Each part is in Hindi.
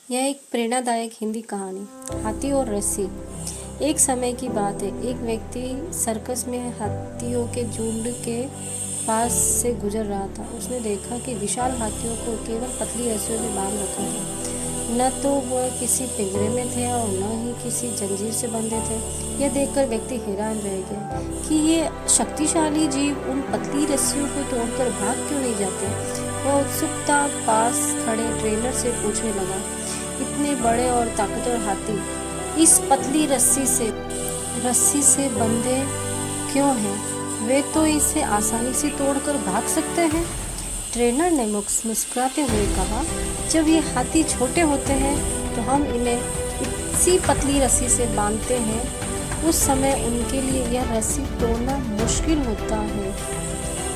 यह एक प्रेरणादायक हिंदी कहानी हाथी और रस्सी। एक समय की बात है, एक व्यक्ति सर्कस में हाथियों के झुंड के पास से गुजर रहा था। उसने देखा कि विशाल हाथियों को केवल पतली रस्सियों से बांध रखा था। न तो वह किसी पिंजरे में थे और न ही किसी जंजीर से बंधे थे। यह देखकर व्यक्ति हैरान रह गया कि ये शक्तिशाली जीव उन पतली रस्सियों को तोड़कर भाग क्यों नहीं जाते। वह उत्सुकता पास खड़े ट्रेनर से पूछने लगा, इतने बड़े और ताकतवर हाथी इस पतली रस्सी से बंधे क्यों हैं? वे तो इसे आसानी से तोड़कर भाग सकते हैं। ट्रेनर ने मुस्कुराते हुए कहा, जब ये हाथी छोटे होते हैं तो हम इन्हें इसी पतली रस्सी से बांधते हैं। उस समय उनके लिए यह रस्सी तोड़ना मुश्किल होता है।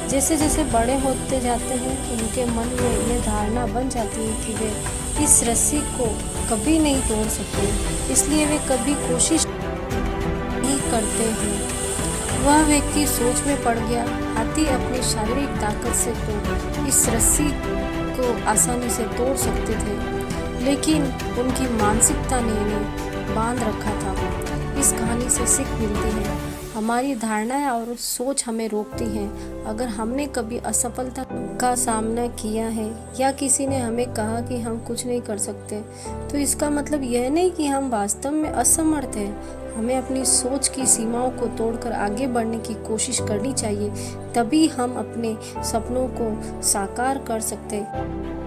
जैसे जैसे बड़े होते जाते हैं उनके मन में यह धारणा बन जाती है कि वे इस रस्सी को कभी नहीं तोड़ सकते, इसलिए वे कभी कोशिश नहीं करते हैं। वह व्यक्ति सोच में पड़ गया। हाथी अपनी शारीरिक ताकत से तो इस रस्सी को आसानी से तोड़ सकते थे, लेकिन उनकी मानसिकता ने इन्हें बांध रखा था। इस कहानी से सीख मिलती है, हमारी धारणाएं और सोच हमें रोकती हैं। अगर हमने कभी असफलता का सामना किया है या किसी ने हमें कहा कि हम कुछ नहीं कर सकते, तो इसका मतलब यह नहीं कि हम वास्तव में असमर्थ हैं। हमें अपनी सोच की सीमाओं को तोड़कर आगे बढ़ने की कोशिश करनी चाहिए, तभी हम अपने सपनों को साकार कर सकते हैं।